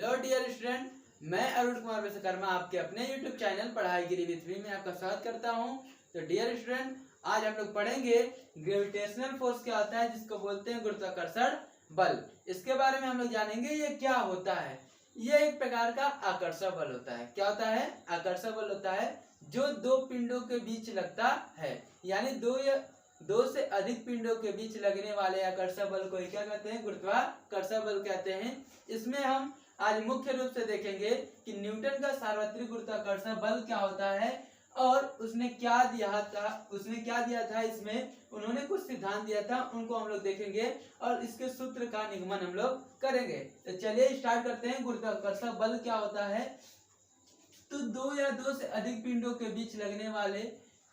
Hello dear student, मैं अरुण कुमार विश्वकर्मा आपके अपने यूट्यूब चैनल पढ़ाई गिरी विद मी में आपका स्वागत करता हूं। तो डियर स्टूडेंट, आज हम लोग पढ़ेंगे ग्रेविटेशनल फोर्स क्या होता है, जिसको बोलते हैं गुरुत्वाकर्षण बल। इसके बारे में हम लोग जानेंगे ये क्या होता है। ये एक प्रकार का आकर्षण बल होता है। क्या होता है? आकर्षण बल होता है जो दो पिंडों के बीच लगता है, यानी दो से अधिक पिंडों के बीच लगने वाले आकर्षण बल को क्या कहते हैं? गुरुत्वाकर्षण बल कहते हैं। इसमें हम आज मुख्य रूप से देखेंगे कि न्यूटन का सार्वत्रिक गुरुत्वाकर्षण बल क्या होता है और उसने क्या दिया था इसमें उन्होंने कुछ सिद्धांत दिया था, उनको हम लोग देखेंगे और इसके सूत्र का निगमन हम लोग करेंगे। तो चलिए स्टार्ट करते हैं। गुरुत्वाकर्षण बल क्या होता है? तो दो या दो से अधिक पिंडों के बीच लगने वाले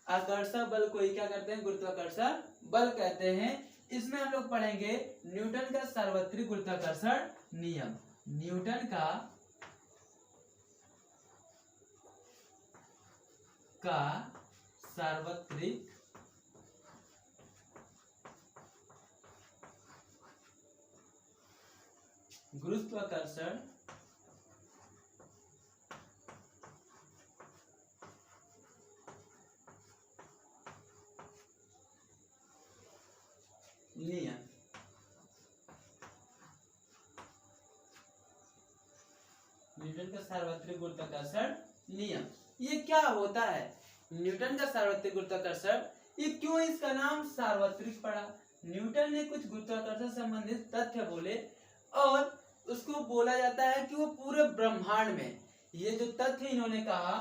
आकर्षण बल को क्या करते हैं? गुरुत्वाकर्षण बल कहते हैं। इसमें हम लोग पढ़ेंगे न्यूटन का सार्वत्रिक गुरुत्वाकर्षण नियम। न्यूटन का सार्वत्रिक गुरुत्वाकर्षण नियम। न्यूटन का सार्वत्रिक गुरुत्वाकर्षण नियम ये क्या होता है? न्यूटन का सार्वत्रिक गुरुत्वाकर्षण, ये क्यों इसका नाम सार्वत्रिक पड़ा? न्यूटन ने कुछ गुरुत्वाकर्षण संबंधित तथ्य बोले और उसको बोला जाता है कि वो पूरे ब्रह्मांड में, ये जो तथ्य इन्होंने कहा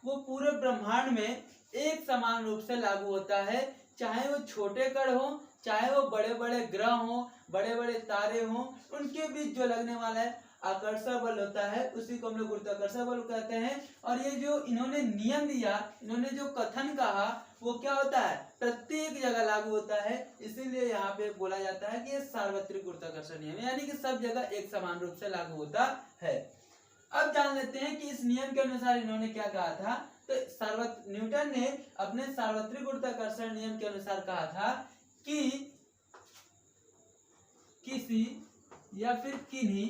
वो पूरे ब्रह्मांड में एक समान रूप से लागू होता है, चाहे वो छोटे कण हो, चाहे वो बड़े बड़े ग्रह हो, बड़े बड़े तारे हो, उनके बीच जो लगने वाला है आकर्षण बल होता है उसी को हम लोग गुरुत्वाकर्षण बल कहते हैं। और ये जो इन्होंने नियम दिया, इन्होंने जो कथन कहा वो क्या होता है? प्रत्येक जगह लागू होता है, इसीलिए यहाँ पे बोला जाता है कि ये सार्वत्रिक गुरुत्वाकर्षण नियम है, यानी कि सब जगह एक समान रूप से लागू होता है। अब जान लेते हैं कि इस नियम के अनुसार इन्होंने क्या कहा था। तो न्यूटन ने अपने सार्वत्रिक गुरुत्वाकर्षण नियम के अनुसार कहा था कि किसी या फिर किन्हीं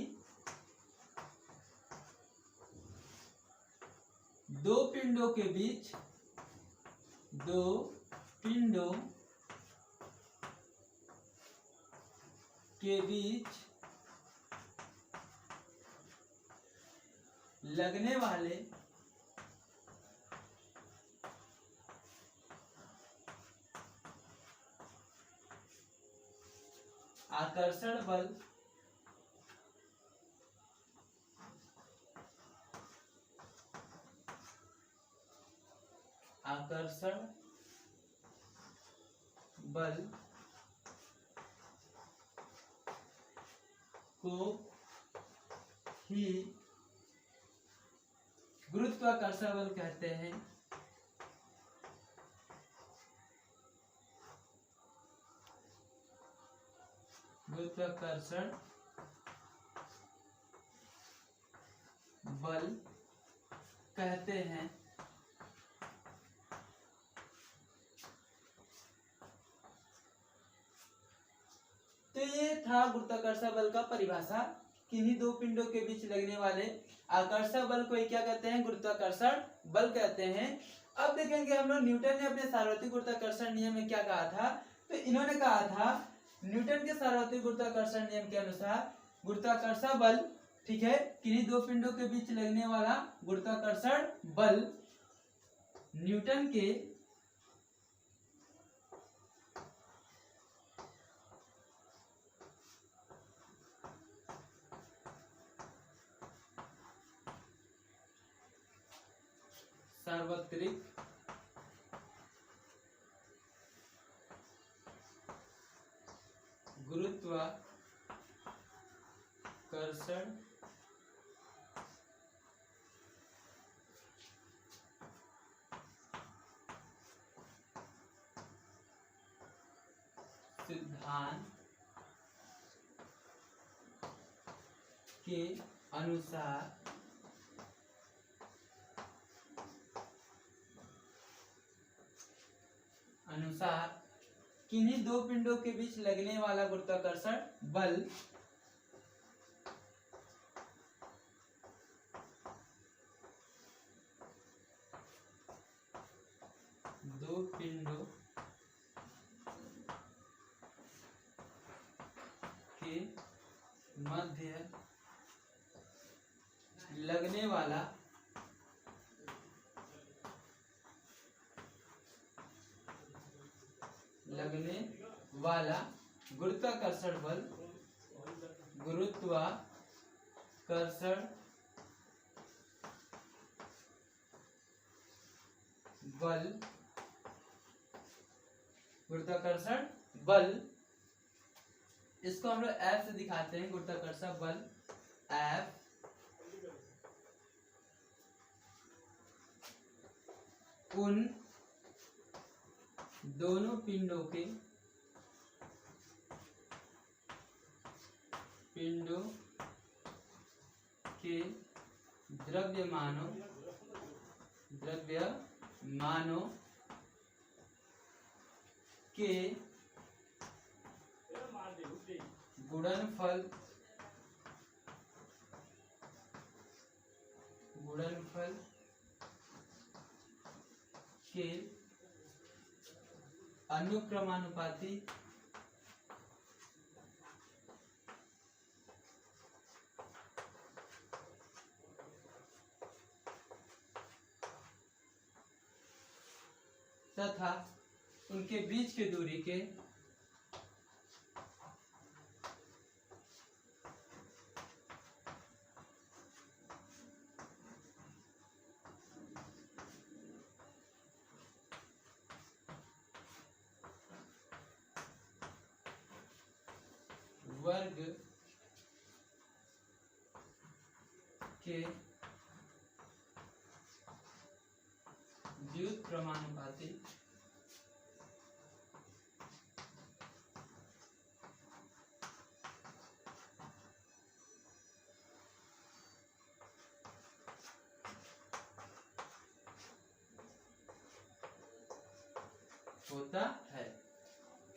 दो पिंडों के बीच लगने वाले आकर्षण बल को ही गुरुत्वाकर्षण बल कहते हैं। गुरुत्वाकर्षण बल कहते हैं। तो ये था गुरुत्वाकर्षण बल का परिभाषा। किन्हीं दो पिंडों के बीच लगने वाले आकर्षण बल को क्या कहते हैं? गुरुत्वाकर्षण बल कहते हैं। अब देखेंगे हम लोग न्यूटन ने अपने सार्वत्रिक गुरुत्वाकर्षण नियम में क्या कहा था। तो इन्होंने कहा था न्यूटन के सार्वत्रिक गुरुत्वाकर्षण नियम के अनुसार गुरुत्वाकर्षण बल, ठीक है, किन्हीं दो पिंडों के बीच लगने वाला गुरुत्वाकर्षण बल न्यूटन के सार्वत्रिक गुरुत्वाकर्षण सिद्धांत के अनुसार किन्हीं दो पिंडों के बीच लगने वाला गुरुत्वाकर्षण बल पिंडों के मध्य लगने वाला गुरुत्वाकर्षण बल इसको हम लोग F से दिखाते हैं। गुरुत्वाकर्षण बल F उन दोनों पिंडों के द्रव्यमानों के गुणनफल के अनुक्रमानुपाती तथा उनके बीच की दूरी के वर्ग के व्युत्क्रमानुपाती होता है।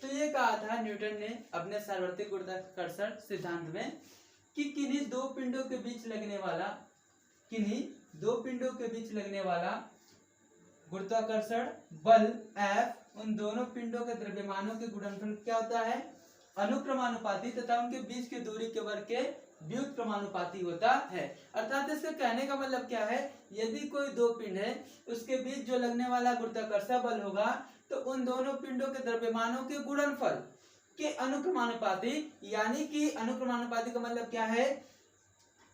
तो ये कहा था न्यूटन ने अपने सार्वत्रिक गुरुत्वाकर्षण सिद्धांत में कि किन्हीं दो पिंडों के बीच लगने वाला गुरुत्वाकर्षण बल F उन दोनों पिंडों के द्रव्यमानों के गुणनफल क्या होता है, अनुक्रमानुपाती तथा उनके बीच की दूरी के वर्ग के व्युत्क्रमानुपाती होता है। अर्थात इसके कहने का मतलब क्या है, यदि कोई दो पिंड है उसके बीच जो लगने वाला गुरुत्वाकर्षण बल होगा तो उन दोनों पिंडों के द्रव्यमानों के गुणनफल के अनुक्रमानुपाती, यानी कि अनुक्रमानुपाती का मतलब क्या है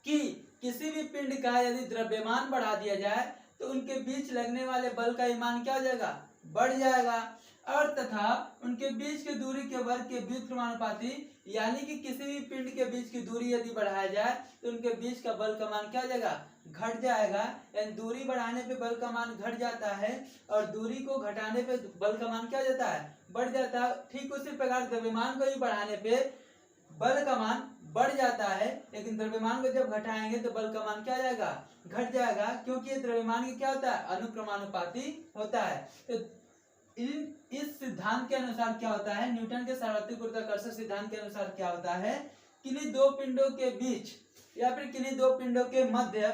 कि किसी भी पिंड का यदि द्रव्यमान बढ़ा दिया जाए तो उनके बीच लगने वाले बल का मान क्या हो जाएगा, बढ़ जाएगा। और तथा उनके बीच की दूरी के वर्ग के व्युत्क्रमानुपाती, यानी कि किसी भी पिंड के बीच की दूरी यदि बढ़ाया जाए तो उनके बीच का बल का मान क्या हो जाएगा, घट जाएगा। यानी दूरी बढ़ाने पे बल का मान घट जाता है और दूरी को घटाने पे बल का मान क्या हो जाता है, बढ़ जाता है। ठीक उसी प्रकार द्रव्यमान को भी बढ़ाने पे बल का मान बढ़ जाता है, लेकिन द्रव्यमान को जब घटाएंगे तो बल का मान क्या हो जाएगा, घट जाएगा, क्योंकि द्रव्यमान की क्या होता है, अनुक्रमानुपाती होता है। तो इस सिद्धांत के अनुसार क्या होता है, न्यूटन के सार्वत्रिक गुरुत्वाकर्षण सिद्धांत के अनुसार क्या होता है, किन्हीं दो पिंडों के बीच या फिर किन्हीं दो पिंडों के मध्य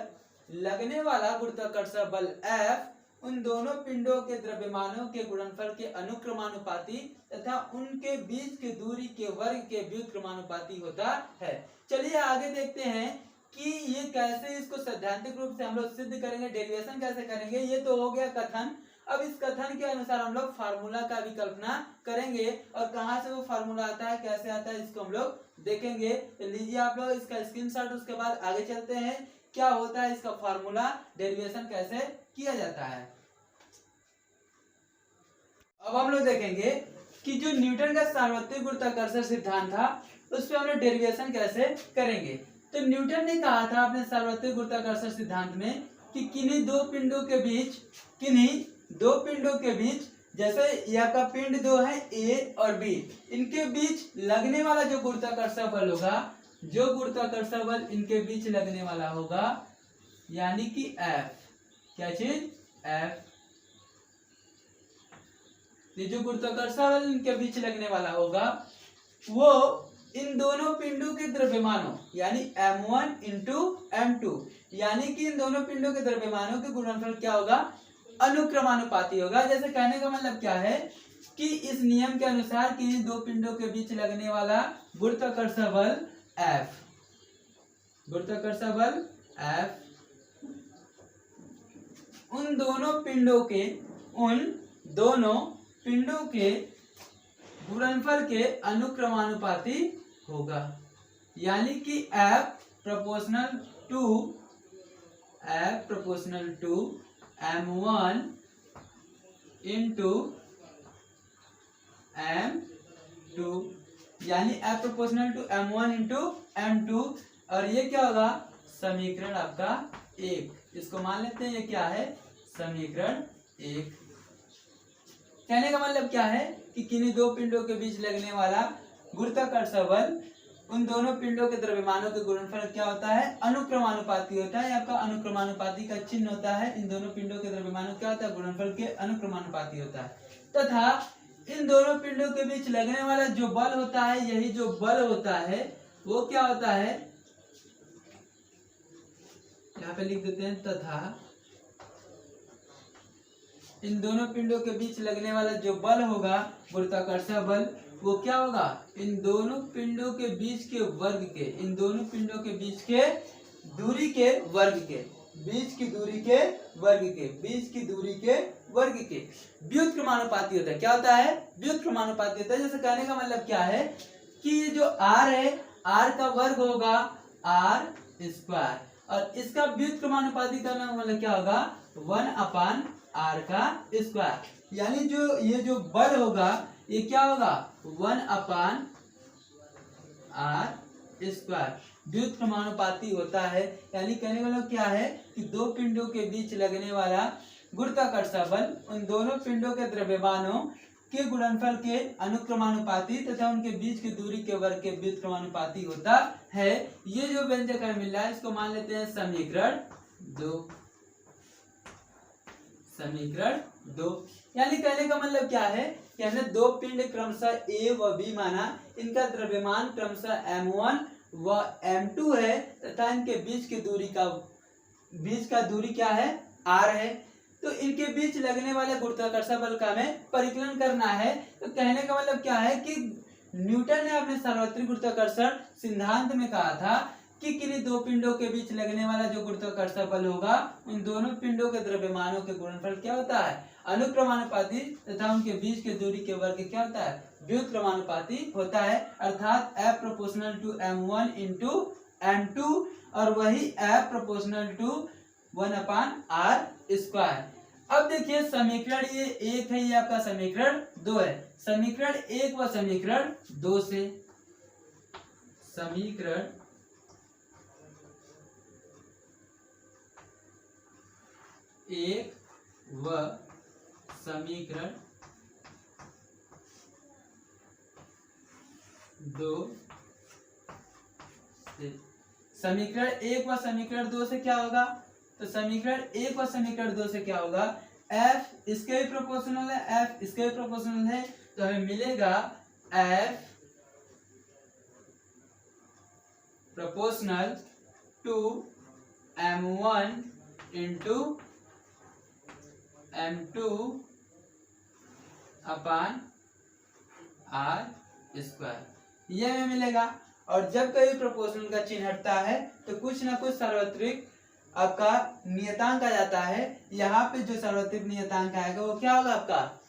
लगने वाला गुरुत्वाकर्षण बल F उन दोनों पिंडों के द्रव्यमानों के गुणनफल के अनुक्रमानुपाती तथा उनके बीच की दूरी के वर्ग के व्युत्क्रमानुपाती होता है। चलिए आगे देखते हैं कि ये कैसे इसको सैद्धांतिक रूप से हम लोग सिद्ध करेंगे, डेरिवेशन कैसे करेंगे। ये तो हो गया कथन। अब इस कथन के अनुसार हम लोग फार्मूला का भी कल्पना करेंगे और कहाँ से वो फार्मूला आता है, कैसे आता है, इसको हम लोग देखेंगे। तो लीजिए आप लोग इसका स्क्रीनशॉट, उसके बाद आगे चलते हैं क्या होता है इसका फार्मूला, डेरिवेशन कैसे किया जाता है। अब हम लोग देखेंगे कि जो न्यूटन का सार्वत्रिक गुरुत्वाकर्षण सिद्धांत था उस पर हम लोग डेरिवेशन कैसे करेंगे। तो न्यूटन ने कहा था अपने सार्वत्रिक गुरुत्वाकर्षण सिद्धांत में कि किन्हीं दो पिंडों के बीच जैसे यह का पिंड दो है A और B, इनके बीच लगने वाला जो गुरुत्वाकर्षण बल होगा, जो गुरुत्वाकर्षण बल इनके बीच लगने वाला होगा, यानी कि F, क्या चीज, F, ये जो गुरुत्वाकर्षण बल इनके बीच लगने वाला होगा वो इन दोनों पिंडों के द्रव्यमानों यानी M1 इंटू M2, यानी कि इन दोनों पिंडों के द्रव्यमानों के गुणनफल क्या होगा, अनुक्रमानुपाती होगा। जैसे कहने का मतलब क्या है कि इस नियम के अनुसार किन्हीं दो पिंडों के बीच लगने वाला गुरुत्वाकर्षण बल F, गुरुत्वाकर्षण बल F उन दोनों पिंडों के गुणनफल के अनुक्रमानुपाती होगा। यानी कि F proportional to M1 into M2, यानी F proportional to M1 into M2। और ये क्या होगा? समीकरण आपका 1। इसको मान लेते हैं ये क्या है? समीकरण 1। कहने का मतलब क्या है कि किन्हीं दो पिंडों के बीच लगने वाला गुरुत्वाकर्षण बल उन दोनों पिंडों के द्रव्यमानों के गुणनफल क्या होता है? अनुक्रमानुपाती होता है। आपका अनुक्रमानुपाती का चिन्ह होता है। इन दोनों पिंडों के द्रव्यमानों क्या होता है? गुणनफल के अनुक्रमानुपाती होता है। तथा इन दोनों पिंडों के बीच लगने वाला जो बल होता है, यही जो बल होता है वो क्या होता है? यहाँ पे लिख देते हैं तथा इन दोनों पिंडों के बीच लगने वाला जो बल होगा गुरुत्वाकर्षण बल, वो क्या होगा? इन दोनों पिंडों के बीच के वर्ग के, इन दोनों पिंडों के बीच के दूरी के वर्ग के, बीच की दूरी के वर्ग के, बीच की दूरी के वर्ग के व्युत्क्रमानुपाती होता है। क्या होता है? व्युत्क्रमानुपाती होता है। जैसे कहने का मतलब क्या है कि ये जो r है, r का वर्ग होगा r² और इसका व्युत्क्रमानुपाती करने का मतलब क्या होगा? 1/r का स्क्वायर। यानी जो ये जो बल होगा ये क्या होगा? 1/r²। व्युत्क्रमानुपाती होता है। यानी कहने का मतलब क्या है कि दो पिंडों के बीच लगने वाला गुरुत्वाकर्षण बल उन दोनों पिंडों के द्रव्यमानों के गुणनफल के अनुक्रमानुपाती तथा उनके बीच की दूरी के वर्ग के व्युत्क्रमानुपाती होता है। ये जो व्यंजक मिल रहा है इसको मान लेते हैं समीकरण 2। समीकरण 2 यानी कहने का मतलब क्या है कि हमने दो पिंड क्रमशः A व B माना, इनका द्रव्यमान क्रमशः M1 व M2 है तथा इनके बीच की दूरी का दूरी क्या है? R है। तो इनके बीच लगने वाले गुरुत्वाकर्षण बल का हमें परिकलन करना है। तो कहने का मतलब क्या है कि न्यूटन ने अपने सार्वत्रिक गुरुत्वाकर्षण सिद्धांत में कहा था कि किन्हीं दो पिंडों के बीच लगने वाला जो गुरुत्वाकर्षण बल होगा उन दोनों पिंडों के द्रव्यमानों के गुणनफल क्या होता है? अनुक्रमानुपाती तथा उनके बीच के दूरी के वर्ग क्या होता है? व्युत्क्रमानुपाती होता है। अर्थात F proportional to M1 into M2 और वही F प्रोपोर्शनल टू 1/r²। अब देखिए समीकरण ये 1 है, ये आपका समीकरण 2 है। समीकरण 1 व समीकरण 2 से समीकरण 1 व समीकरण 2 से, समीकरण 1 व समीकरण 2 से क्या होगा? तो समीकरण 1 व समीकरण 2 से क्या होगा? F इसके भी प्रोपोर्शनल है, F इसके भी प्रोपोर्शनल है, तो हमें मिलेगा F proportional to M1 into M2 upon r², ये हमें मिलेगा। और जब कभी प्रोपोर्शनल का चिन्ह हटता है तो कुछ ना कुछ सार्वत्रिक आपका नियतांक आ जाता है। यहाँ पे जो सार्वत्रिक नियतांक आएगा वो क्या होगा? आपका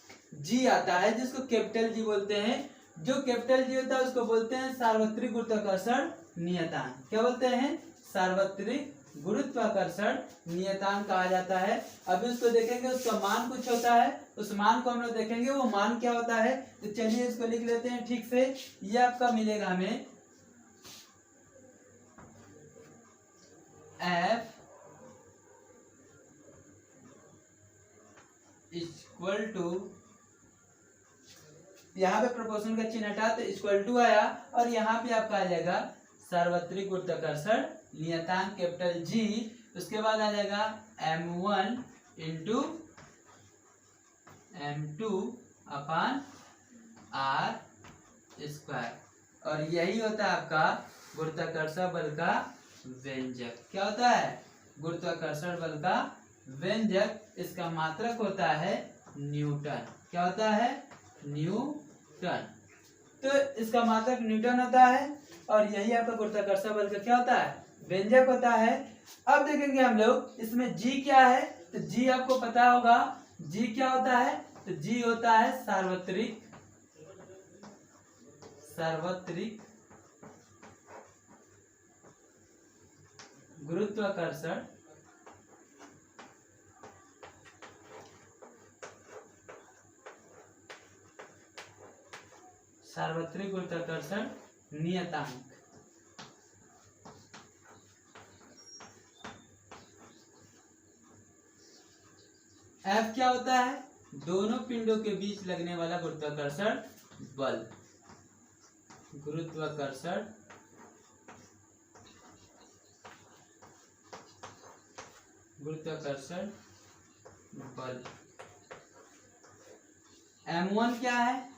g आता है, जिसको कैपिटल G बोलते हैं। जो कैपिटल G होता है उसको बोलते हैं सार्वत्रिक गुरुत्वाकर्षण नियतांक। क्या बोलते हैं? सार्वत्रिक गुरुत्वाकर्षण नियतांक कहा जाता है। अभी उसको देखेंगे, उसका मान कुछ होता है, उस मान को हम लोग देखेंगे वो मान क्या होता है। तो चलिए इसको लिख लेते हैं ठीक से। ये आपका मिलेगा हमें F इक्वल टू, यहाँ पे प्रोपोर्शनल का चिन्ह हटा तो इक्वल टू आया और यहाँ पे आपका आ जाएगा सार्वत्रिक गुरुत्वाकर्षण नियतांक कैपिटल G। उसके बाद आ जाएगा M1 into M2 upon r²। और यही होता है आपका गुरुत्वाकर्षण बल का व्यंजक। क्या होता है? गुरुत्वाकर्षण बल का व्यंजक, इसका मात्रक होता है न्यूटन। क्या होता है? न्यूटन। तो इसका मात्रक न्यूटन होता है और यही आपका गुरुत्वाकर्षण बल का क्या होता है? व्यंजक होता है। अब देखेंगे हम लोग इसमें जी क्या है, तो जी आपको पता होगा, जी क्या होता है? तो जी होता है सार्वत्रिक गुरुत्वाकर्षण। सार्वत्रिक गुरुत्वाकर्षण नियतांक। F क्या होता है? दोनों पिंडों के बीच लगने वाला गुरुत्वाकर्षण बल। गुरुत्वाकर्षण बल। M1 क्या है?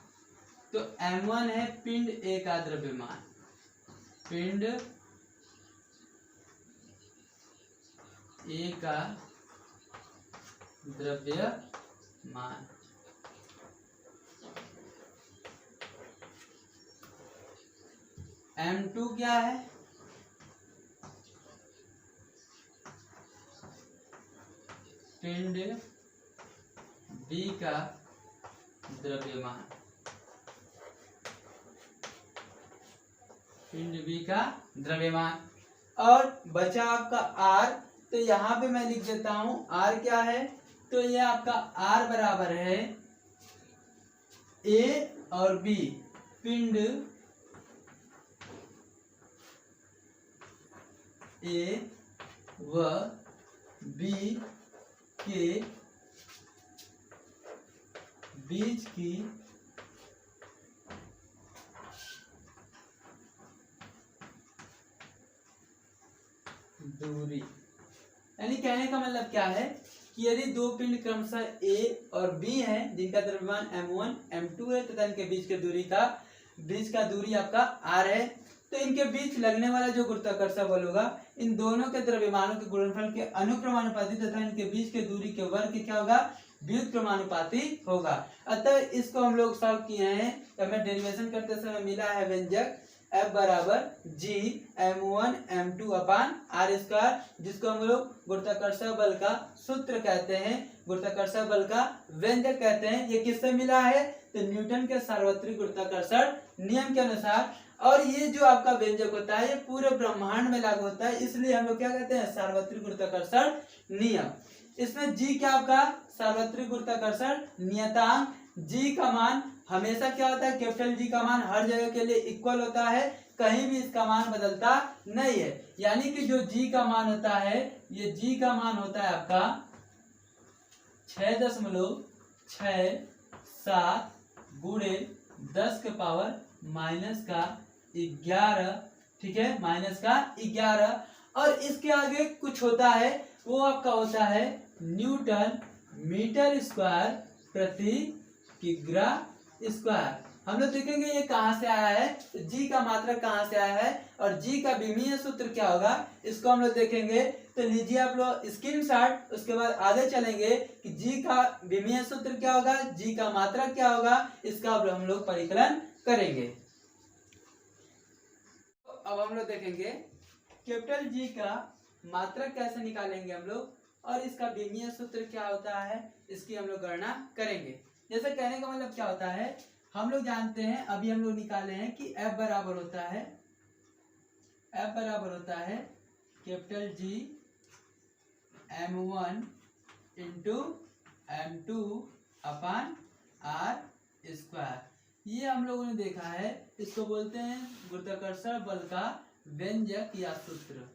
तो M1 है पिंड ए का द्रव्यमान। पिंड ए का द्रव्यमान। M2 क्या है? पिंड बी का द्रव्यमान। पिंड बी का द्रव्यमान। और बचा आपका R, तो यहाँ पे मैं लिख देता हूं R क्या है? तो ये आपका R बराबर है A और B, पिंड A व B के बीच की दूरी। यानी कहने का मतलब क्या है कि यदि दो पिंड क्रमशः A और B हैं जिनका द्रव्यमान M1 M2 है तथा इनके बीच का दूरी आपका R है, तो इनके बीच लगने वाला जो गुरुत्वाकर्षण बल होगा इन दोनों के द्रव्यमानों के गुणनफल के अनुक्रमानुपाती तथा इनके बीच के दूरी के वर्ग क्या होगा? व्युत्क्रमानुपाती होगा। अतः इसको हम लोग सॉल्व किए हैं, तो हमें डेरिवेशन करते समय मिला है व्यंजक F बराबर G M1 M2 अपान R स्क्वायर, जिसको हम लोग गुरुत्वाकर्षण बल का सूत्र कहते हैं, गुरुत्वाकर्षण बल का व्यंजक कहते हैं। ये किससे मिला है? तो न्यूटन के सार्वत्रिक गुरुत्वाकर्षण नियम के अनुसार। और ये जो आपका व्यंजक होता है ये पूरे ब्रह्मांड में लागू होता है, इसलिए हम लोग क्या कहते हैं? सार्वत्रिक गुरुत्वाकर्षण नियम। इसमें जी क्या आपका? सार्वत्रिक गुरुत्वाकर्षण नियतांक। जी का मान हमेशा क्या होता है? कैपिटल जी का मान हर जगह के लिए इक्वल होता है, कहीं भी इसका मान बदलता नहीं है। यानी कि जो जी का मान होता है, ये जी का मान होता है आपका 6.67 गुणे 10 के पावर -11, ठीक है, -11। और इसके आगे कुछ होता है, वो आपका होता है न्यूटन मीटर स्क्वायर प्रति किग्रा स्क्वायर। हम लोग देखेंगे ये कहाँ से आया है, तो जी का मात्रक कहाँ से आया है और जी का विमीय सूत्र क्या होगा, इसको हम लोग देखेंगे। तो लीजिए आप लोग स्क्रीनशॉट, उसके बाद आगे चलेंगे कि जी का विमीय सूत्र क्या होगा, जी का मात्रक क्या होगा, इसका अब हम लोग परिकलन करेंगे। तो अब हम लोग देखेंगे कैपिटल जी का मात्रक कैसे निकालेंगे हम लोग, और इसका विमीय सूत्र क्या होता है इसकी हम लोग गणना करेंगे। जैसे कहने का मतलब क्या होता है, हम लोग जानते हैं, अभी हम लोग निकाले हैं कि F बराबर होता है capital G M1 into M2 अपान R स्क्वायर। ये हम लोगों ने देखा है, इसको बोलते हैं गुरुत्वाकर्षण बल का व्यंजक या सूत्र,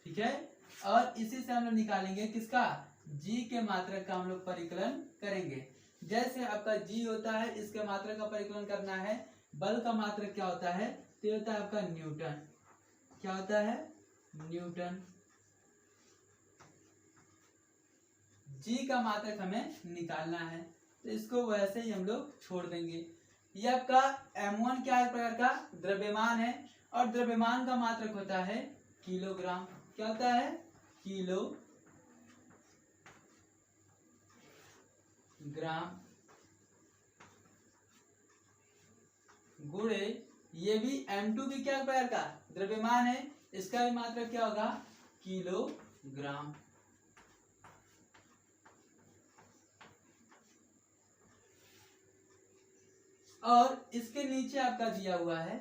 ठीक है। और इसी से हम लोग निकालेंगे किसका, जी के मात्रक का हम लोग परिकलन करेंगे। जैसे आपका जी होता है, इसके मात्रक का परिकलन करना है, बल का मात्रक क्या होता है, तो होता है आपका न्यूटन। क्या होता है, न्यूटन। जी का मात्रक हमें निकालना है, तो इसको वैसे ही हम लोग छोड़ देंगे। ये आपका M1 क्या है, प्रकार का द्रव्यमान है, और द्रव्यमान का मात्रक होता है किलोग्राम। क्या होता है, किलोग्राम। ग्राम गुणे, ये भी M2 भी क्या प्रकार का द्रव्यमान है, इसका भी मात्रक क्या होगा, किलोग्राम। और इसके नीचे आपका दिया हुआ है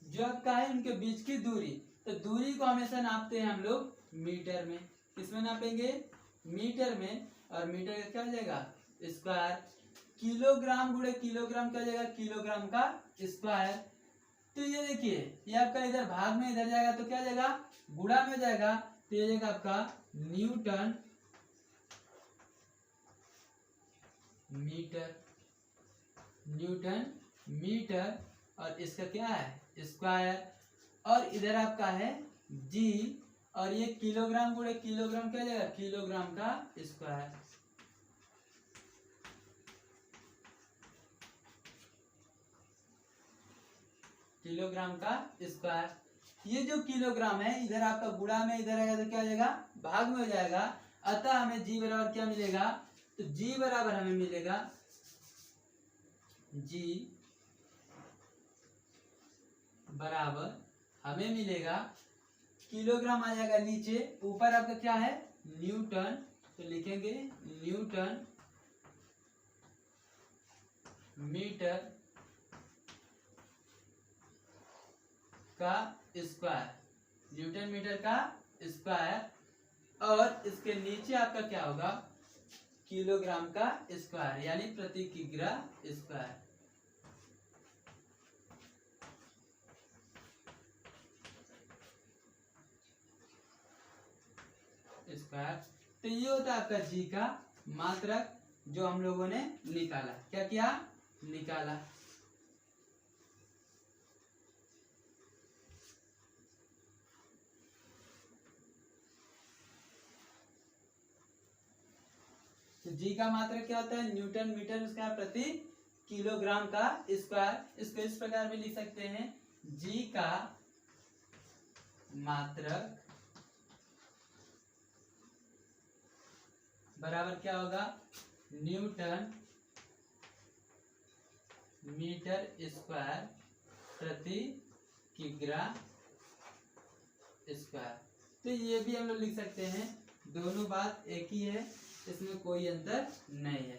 जो आपका है उनके बीच की दूरी, तो दूरी को हमेशा नापते हैं हम लोग मीटर में। किसमें नापेंगे, मीटर में। और मीटर का क्या हो जाएगा, स्क्वायर। किलोग्राम गुणे किलोग्राम क्या हो जाएगा, किलोग्राम का स्क्वायर। तो ये देखिए, ये आपका इधर भाग में इधर जाएगा तो क्या हो जाएगा, गुणा में हो जाएगा, तो ये जाएगा आपका न्यूटन मीटर, न्यूटन मीटर। और इसका क्या है, स्क्वायर। और इधर आपका है जी, और ये किलोग्राम गुणे किलोग्राम क्या जाएगा, किलोग्राम का स्क्वायर। किलोग्राम का स्क्वायर। ये जो किलोग्राम है इधर आपका गुणा में इधर आएगा तो क्या हो जाएगा, भाग में हो जाएगा। अतः हमें जी बराबर क्या मिलेगा, तो जी बराबर हमें मिलेगा, जी बराबर हमें मिलेगा, किलोग्राम आ जाएगा नीचे, ऊपर आपका क्या है न्यूटन, तो लिखेंगे न्यूटन मीटर का स्क्वायर, न्यूटन मीटर का स्क्वायर। और इसके नीचे आपका क्या होगा, किलोग्राम का स्क्वायर, यानी प्रति किग्रा स्क्वायर। स्क्वायर। तो ये होता है आपका जी का मात्रक जो हम लोगों ने निकाला। क्या किया, निकाला। तो जी का मात्रक क्या होता है, न्यूटन मीटर उसका प्रति किलोग्राम का स्क्वायर। इसको इस प्रकार भी लिख सकते हैं, जी का मात्रक बराबर क्या होगा, न्यूटन मीटर स्क्वायर प्रति किग्रा स्क्वायर। तो ये भी हम लोग लिख सकते हैं, दोनों बात एक ही है, इसमें कोई अंतर नहीं है।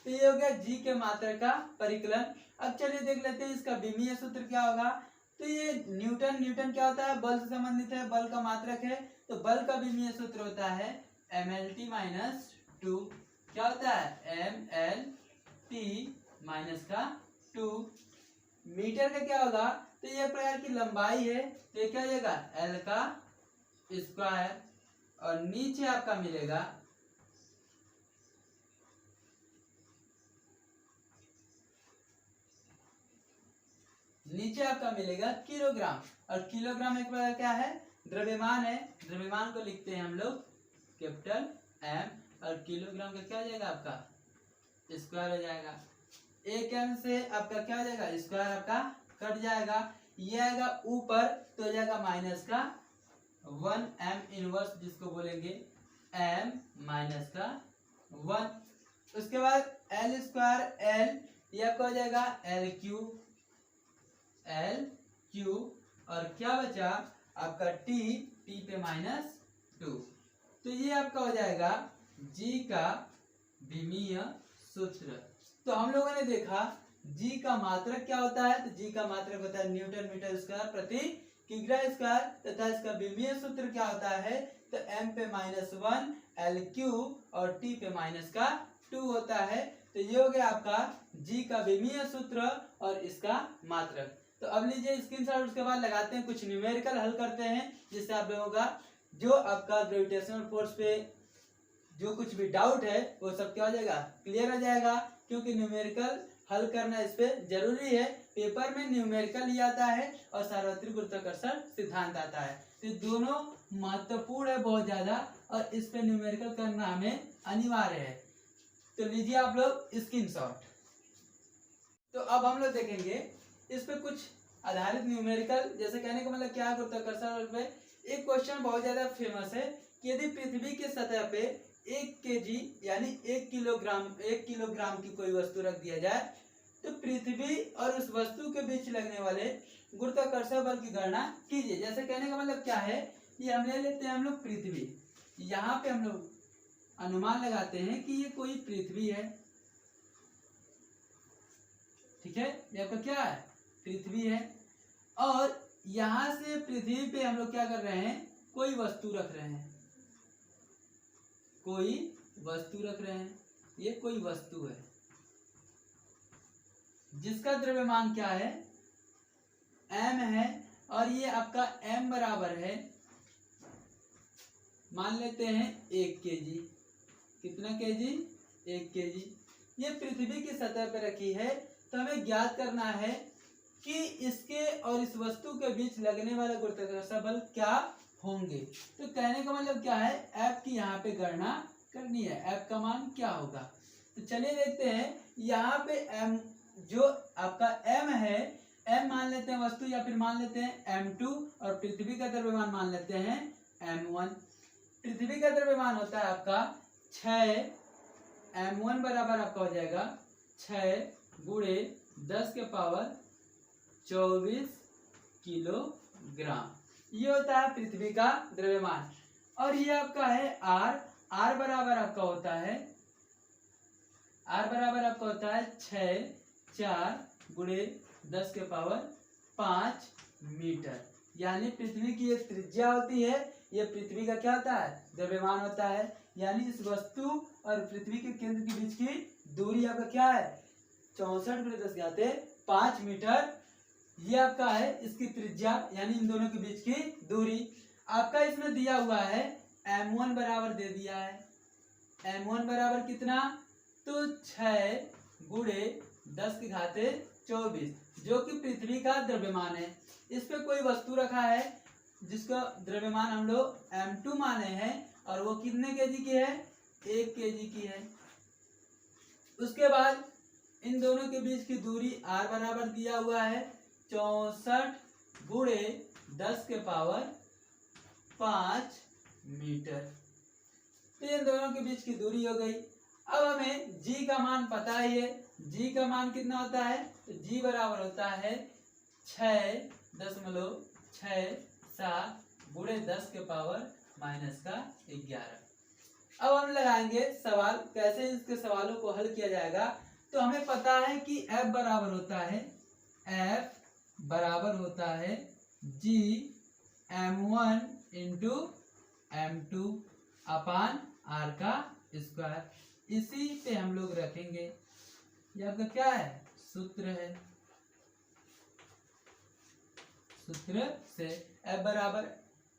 तो ये हो गया जी के मात्रक का परिकलन। अब चलिए देख लेते हैं इसका विमीय सूत्र क्या होगा। तो ये न्यूटन क्या होता है, बल से संबंधित है, बल का मात्रक है। तो बल का विमीय सूत्र होता है mlt माइनस 2। क्या होता है, mlt माइनस का 2। मीटर का क्या होगा, तो ये प्रकार की लंबाई है, तो ये क्या हो जाएगा l का स्क्वायर। और नीचे आपका मिलेगा किलोग्राम। और किलोग्राम एक प्रकार क्या है, द्रव्यमान है। द्रव्यमान को लिखते हैं हम लोग कैपिटल M। और किलोग्राम का क्या हो जाएगा, आपका स्क्वायर हो जाएगा। एक एम से आपका क्या हो जाएगा, स्क्वायर आपका कट जाएगा, ये आएगा ऊपर तो हो जाएगा माइनस का 1m इनवर्स, जिसको बोलेंगे m माइनस का 1। उसके बाद l स्क्वायर l, ये आपका हो जाएगा l क्यूब। और क्या बचा आपका t पे माइनस 2। तो ये आपका हो जाएगा g का विमीय सूत्र। तो हम लोगों ने देखा g का मात्रक क्या होता है, तो g का मात्रक होता है न्यूटन मीटर स्क्वायर प्रति किग्रा स्क्वायर, तथा इसका विमीय सूत्र क्या होता है, तो m पे माइनस 1 l क्यूब और t पे माइनस का 2 होता है। तो ये हो गया आपका g का विमीय सूत्र और इसका मात्रक। तो अब लीजिए स्क्रीनशॉट, उसके बाद लगाते हैं कुछ न्यूमेरिकल हल करते हैं, जिससे आप लोगों का जो आपका ग्रेविटेशनल फोर्स पे जो कुछ भी डाउट है वो सब क्या हो जाएगा, क्लियर हो जाएगा। क्योंकि न्यूमेरिकल हल करना इस पे जरूरी है। पेपर में न्यूमेरिकल ही आता है और सार्वत्रिक गुरुत्वाकर्षण सिद्धांत आता है। तो दोनों महत्वपूर्ण है बहुत ज्यादा, और इस पे न्यूमेरिकल करना हमें अनिवार्य है। तो लीजिए आप लोग स्क्रीनशॉट। तो अब हम लोग देखेंगे इस पे कुछ आधारित न्यूमेरिकल, जैसे कहने का मतलब क्या है, गुरुत्वाकर्षण पे एक क्वेश्चन बहुत ज्यादा फेमस है कि यदि पृथ्वी की सतह पे 1 kg यानी 1 किलोग्राम की कोई वस्तु रख दिया जाए तो पृथ्वी और उस वस्तु के बीच लगने वाले गुरुत्वाकर्षण बल की गणना कीजिए। जैसे कहने का मतलब क्या है, ये हम ले लेते हैं हम लोग पृथ्वी, यहाँ पे हम लोग अनुमान लगाते हैं कि ये कोई पृथ्वी है, ठीक है, ये आपका क्या है, पृथ्वी है। और यहाँ से पृथ्वी पे हम लोग क्या कर रहे हैं, कोई वस्तु रख रहे हैं, कोई वस्तु रख रहे हैं, ये कोई वस्तु है जिसका द्रव्यमान क्या है, m है, और ये आपका m बराबर है, मान लेते हैं 1 kg। कितना kg? 1 kg। ये पृथ्वी की सतह पर रखी है, तो हमें ज्ञात करना है कि इसके और इस वस्तु के बीच लगने वाला गुरुत्वाकर्षण बल क्या होंगे। तो कहने का मतलब क्या है, F की यहाँ पे गणना करनी है, F का मान क्या होगा। तो चलिए देखते हैं, यहाँ पे M जो आपका M है, M मान लेते हैं वस्तु, या फिर मान लेते हैं M2, और पृथ्वी का द्रव्यमान मान लेते हैं M1। पृथ्वी का द्रव्यमान होता है आपका 6, M1 बराबर आपका हो जाएगा 6 गुणे 10 के पावर 24 किलोग्राम। ये होता है पृथ्वी का द्रव्यमान। और ये आपका है R बराबर आपका होता है, R बराबर आपका होता है 6 4 गुणे 10 के पावर 5 मीटर। यानी पृथ्वी की एक त्रिज्या होती है, ये पृथ्वी का क्या होता है, द्रव्यमान होता है। यानी इस वस्तु और पृथ्वी के केंद्र के बीच की दूरी आपका क्या है, 64 गुणे 10 घाते 5 मीटर। ये आपका है इसकी त्रिज्या, यानी इन दोनों के बीच की दूरी। आपका इसमें दिया हुआ है M1 बराबर दे दिया है, M1 बराबर कितना, तो 6 गुणे 10 के घाते 24, जो कि पृथ्वी का द्रव्यमान है। इस पे कोई वस्तु रखा है जिसका द्रव्यमान हम लोग M2 माने हैं, और वो कितने केजी की है, 1 केजी की है। उसके बाद इन दोनों के बीच की दूरी R बराबर दिया हुआ है 64 गुणे 10 के पावर 5 मीटर। तो इन दोनों के बीच की दूरी हो गई। अब हमें G का मान पता ही है, G का मान कितना होता है, तो G बराबर होता है 6.67 गुणे 10 के पावर -11। अब हम लगाएंगे सवाल, कैसे इसके सवालों को हल किया जाएगा। तो हमें पता है कि F बराबर होता है G M1 इंटू M2 अपान R का स्क्वायर। इसी पे हम लोग रखेंगे, ये आपका क्या है, सूत्र है। सूत्र से F बराबर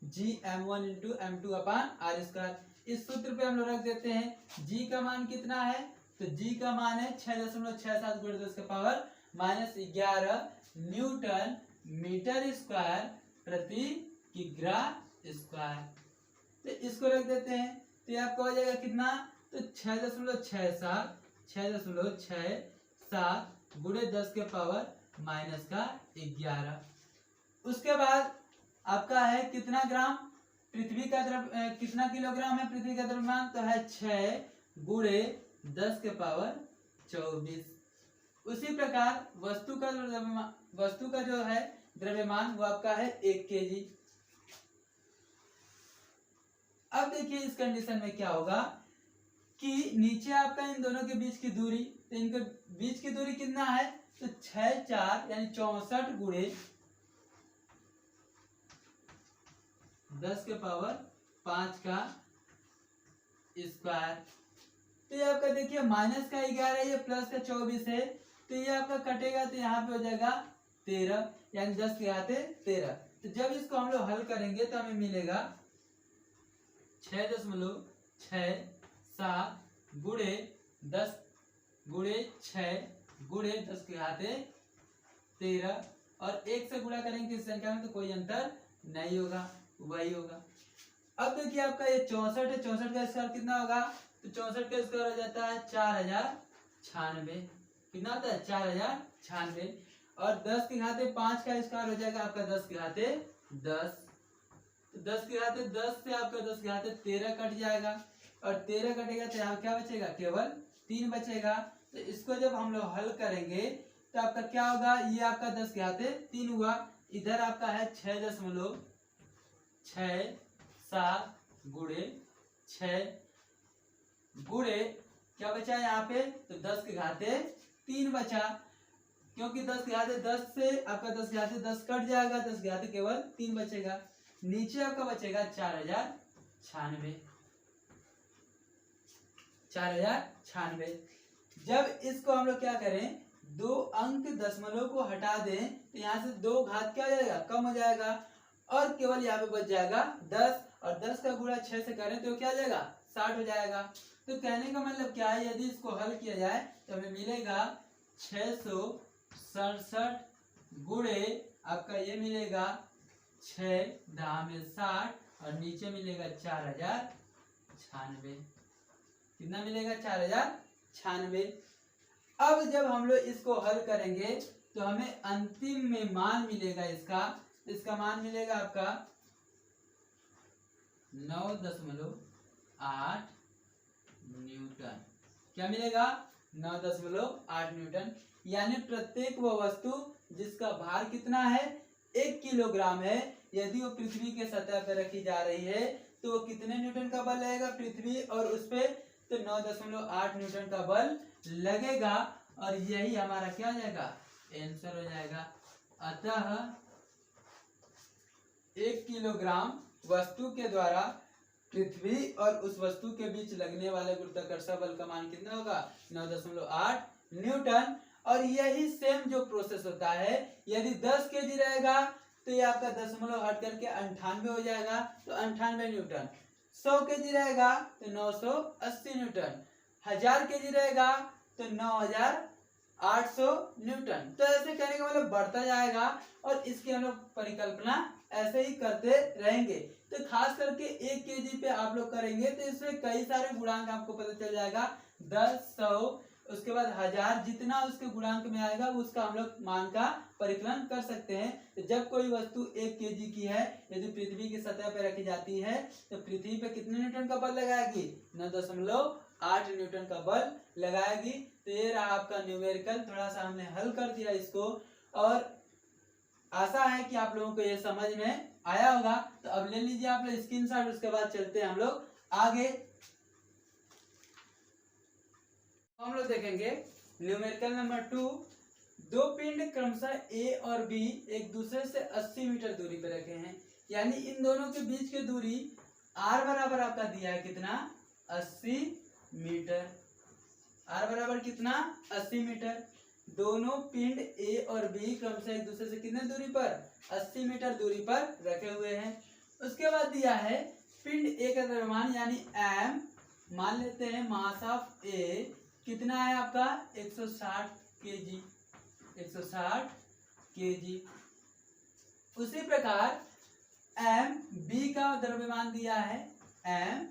G M1 इंटू M2 अपान R स्क्वायर। इस सूत्र पे हम लोग रख देते हैं। G का मान कितना है, तो G का मान है 6.67 गुणे 10 के पावर -11 न्यूटन मीटर स्क्वायर प्रति किग्रा स्क्वायर। तो इसको रख देते हैं, तो ये आपका हो जाएगा कितना, तो 6.67 गुणे 10 के पावर -11। उसके बाद आपका है कितना ग्राम, पृथ्वी का कितना किलोग्राम है पृथ्वी का द्रव्यमान, तो है 6 गुणे 10 के पावर 24। उसी प्रकार वस्तु का जो है द्रव्यमान वो आपका है 1 केजी। अब देखिए इस कंडीशन में क्या होगा कि नीचे आपका इन दोनों के बीच की दूरी, तो इनके बीच की दूरी कितना है, तो 6 4 यानी 64 गुणे 10 के पावर 5 का स्क्वायर। तो ये आपका देखिए -11 ये प्लस का 24 है, तो ये आपका कटेगा, तो यहाँ पे हो जाएगा 13 यानी 10 के घाते 13। तो जब इसको हम लोग हल करेंगे तो हमें मिलेगा 6.67 गुणे 10 गुणे 6 गुणे 10 के घाते 13, और 1 से गुणा करेंगे इस संख्या में तो कोई अंतर नहीं होगा, वही होगा। अब देखिए आपका ये 64 है, 64 का स्क्वायर कितना होगा, तो 64 का स्क्वायर हो जाता है 4096। कितना होता है, 4096। और 10 के घाते 5 का स्क्वायर हो जाएगा आपका 10 के घाते 10। तो 10 के घाते 10 से आपका 10 के घाते 13 कट जाएगा, और 13 कटेगा तो यहाँ क्या बचेगा, केवल 3 बचेगा। तो इसको जब हम लोग हल करेंगे तो आपका क्या होगा, ये आपका 10 के हाथे 3 हुआ, इधर आपका है 6.67 गुणे 6 गुणे क्या बचा यहाँ पे, तो 10 के घाते 3 बचा, क्योंकि 10 के घाते 10 से आपका 10 के घाते 10 कट जाएगा, 10 के घाते केवल 3 बचेगा। नीचे आपका बचेगा 4096। जब इसको हम लोग क्या करें, 2 अंक दशमलव को हटा दें तो यहाँ से 2 घात क्या हो जाएगा, कम हो जाएगा, और केवल यहाँ पे बच जाएगा 10, और 10 का गुणा 6 से करें तो क्या हो जाएगा, 60 हो जाएगा। तो कहने का मतलब क्या है, यदि इसको हल किया जाए तो हमें मिलेगा 667 गुणे आपका ये मिलेगा 6×60 और नीचे मिलेगा 4096। कितना मिलेगा, 4096। अब जब हम लोग इसको हल करेंगे तो हमें अंतिम में मान मिलेगा इसका मान मिलेगा आपका 9.8 न्यूटन। क्या मिलेगा, 9.8 न्यूटन। यानी प्रत्येक वो वस्तु जिसका भार कितना है, 1 किलोग्राम है, यदि वो पृथ्वी के सतह पर रखी जा रही है तो वो कितने न्यूटन का बल लगेगा पृथ्वी और उस पे, तो 9.8 न्यूटन का बल लगेगा। और यही हमारा क्या हो जाएगा, आंसर हो जाएगा। अतः 1 किलोग्राम वस्तु के द्वारा पृथ्वी और उस वस्तु के बीच लगने वाले गुरुत्वाकर्षण बल का मान कितना होगा, 9.8 न्यूटन। और यही सेम जो प्रोसेस होता है, यदि 10 केजी रहेगा तो ये आपका दशमलव हट करके 98 हो जाएगा, तो 98 न्यूटन। 100 केजी रहेगा तो 980 न्यूटन। 1000 केजी रहेगा तो 9800 न्यूटन। तो ऐसे कहने का मतलब बढ़ता जाएगा, और इसकी हम लोग परिकल्पना ऐसे ही करते रहेंगे। तो खास करके 1 केजी पे आप लोग करेंगे तो इसमें कई सारे गुणांक आपको पता चल जाएगा, 10, 100, उसके बाद 1000, जितना उसके गुणांक में आएगा उसका हम लोग मान का परिकलन कर सकते हैं। तो जब कोई वस्तु 1 केजी की है, यदि पृथ्वी की सतह पर रखी जाती है तो पृथ्वी पे कितने न्यूटन का बल लगाएगी, 9.8 न्यूटन का बल लगाएगी। तो ये रहा आपका न्यूमेरिकल, थोड़ा सा हमने हल कर दिया इसको, और आशा है कि आप लोगों को ये समझ में आया होगा। तो अब ले लीजिए आप लोग स्क्रीनशॉट, उसके बाद चलते हैं हम लोग आगे। हम लोग देखेंगे न्यूमेरिकल नंबर 2। 2 पिंड क्रमशः ए और बी एक दूसरे से 80 मीटर दूरी पर रखे हैं, यानी इन दोनों के बीच की दूरी r बराबर आपका दिया है कितना, 80 मीटर। r बराबर कितना, 80 मीटर। दोनों पिंड ए और बी क्रमशः एक दूसरे से कितने दूरी पर, 80 मीटर दूरी पर रखे हुए हैं। उसके बाद दिया है पिंड ए का द्रव्यमान यानी m, मान लेते हैं मास ऑफ ए कितना है आपका, 160 केजी, 160 केजी। उसी प्रकार एम बी का द्रव्यमान दिया है, एम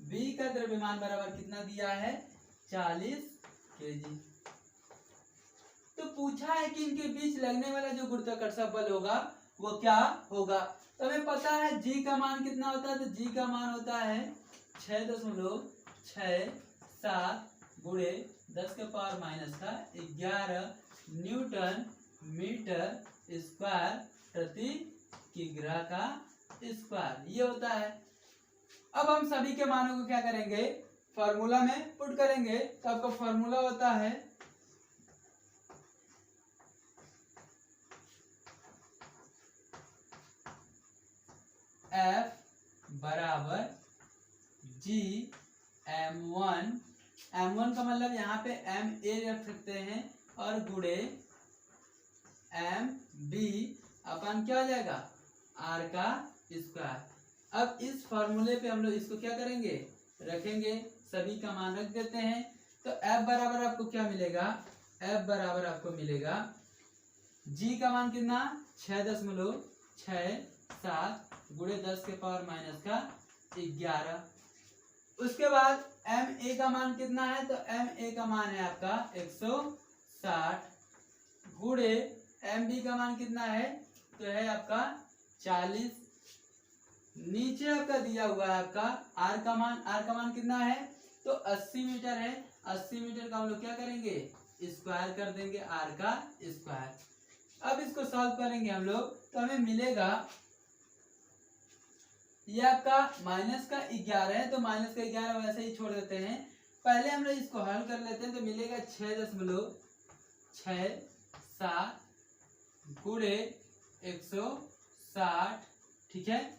बी का द्रव्यमान बराबर कितना दिया है, 40 केजी। तो पूछा है कि इनके बीच लगने वाला जो गुरुत्वाकर्षण बल होगा वो क्या होगा। तो हमें पता है जी का मान कितना होता है, तो जी का मान होता है 6.67 गुणे 10 के पावर -11 न्यूटन मीटर स्क्वायर प्रति किग्रा का स्क्वायर, ये होता है। अब हम सभी के मानों को क्या करेंगे, फॉर्मूला में पुट करेंगे। तो आपका फॉर्मूला होता है F बराबर G M1, M1 का मतलब यहाँ पे MA रख सकते हैं, और गुणे MB अपन क्या हो जाएगा, R का स्क्वायर। अब इस फॉर्मूले पे हम लोग इसको क्या करेंगे, रखेंगे, सभी का मान रख देते हैं। तो F बराबर आपको क्या मिलेगा, F बराबर आपको मिलेगा G का मान कितना, 6.67 गुणे 10 के पावर -11। उसके बाद MA का मान कितना है, तो MA का मान है आपका 160 गुणे MB का मान कितना है, तो है आपका 40 नीचे आपका दिया हुआ है आपका आर का मान कितना है, तो 80 मीटर है। 80 मीटर का हम लोग क्या करेंगे, स्क्वायर कर देंगे आर का स्क्वायर। अब इसको सॉल्व करेंगे हम लोग, तो हमें मिलेगा, ये आपका माइनस का 11 है, तो माइनस का 11 वैसे ही छोड़ देते हैं। पहले हम लोग इसको हल कर लेते हैं, तो मिलेगा 6.67 गुणे 160, ठीक है,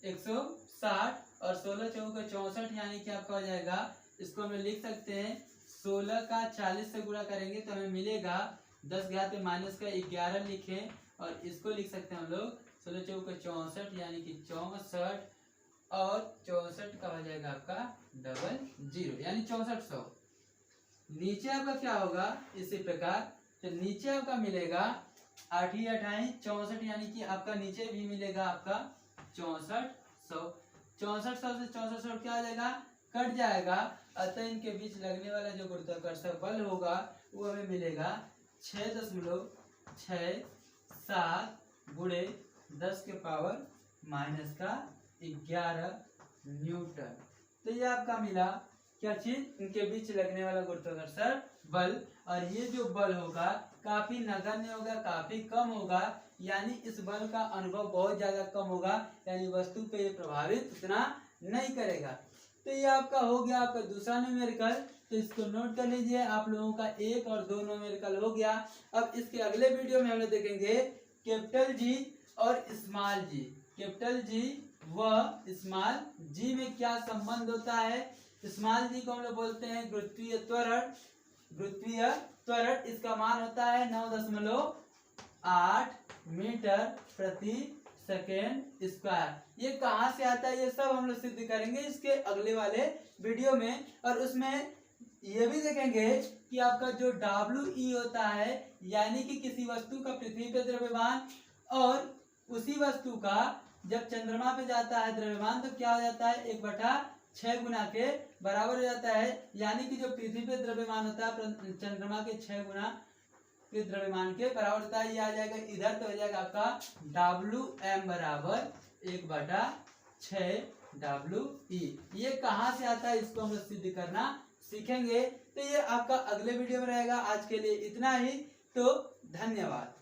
160 और 16 चौका 64, यानी कि आपका हो जाएगा, इसको हम लिख सकते हैं 16 का 40 से गुणा करेंगे तो हमें मिलेगा 10 घात में माइनस का 11 लिखें, और इसको लिख सकते हैं हम लोग 16 चौका 64, यानी कि 64 और 64 का हो जाएगा आपका 00, यानी 6400। नीचे आपका क्या होगा इसी प्रकार, तो नीचे आपका मिलेगा 8 ही 28 64, यानी कि आपका नीचे भी मिलेगा आपका 6400। 6400 से 6400 क्या आ जाएगा, कट जाएगा, अतः इनके बीच लगने वाला जो गुरुत्वाकर्षण बल होगा वो हमें मिलेगा 6.67 गुणे 10 के पावर माइनस का 11 न्यूटन। तो ये आपका मिला क्या चीज, इनके बीच लगने वाला गुरुत्वाकर्षण बल। और ये जो बल होगा काफी नगण्य होगा, काफी कम होगा, यानी इस बल का अनुभव बहुत ज्यादा कम होगा, यानी वस्तु पे ये प्रभावित उतना नहीं करेगा। तो ये आपका हो गया आपका दूसरा न्यूमेरिकल, तो इसको नोट कर लीजिए, आप लोगों का 1 और 2 न्यूमेरिकल हो गया। अब इसके अगले वीडियो में हम लोग देखेंगे कैपिटल जी और स्मॉल जी। कैपिटल जी व स्मॉल जी में क्या संबंध होता है। स्मॉल जी को हम लोग बोलते हैं गुरुत्वीय त्वरण। गुरुत्वीय त्वरण इसका मान होता है 9.8 मीटर प्रति सेकेंड स्क्वायर। ये कहाँ से आता है, ये सब हम लोग सिद्ध करेंगे इसके अगले वाले वीडियो में। और उसमें ये भी देखेंगे कि आपका जो WE होता है, यानी कि किसी वस्तु का पृथ्वी पे द्रव्यमान और उसी वस्तु का जब चंद्रमा पे जाता है द्रव्यमान, तो क्या हो जाता है 1/6 गुना के बराबर हो जाता है। यानी कि जो पृथ्वी पे द्रव्यमान होता है चंद्रमा के 6 गुना के द्रव्यमान के बराबर होता है। ये आ जाएगा इधर, तो हो जाएगा आपका WM बराबर 1/6 WE। ये कहाँ से आता है इसको हम लोग सिद्ध करना सीखेंगे। तो ये आपका अगले वीडियो में रहेगा। आज के लिए इतना ही, तो धन्यवाद।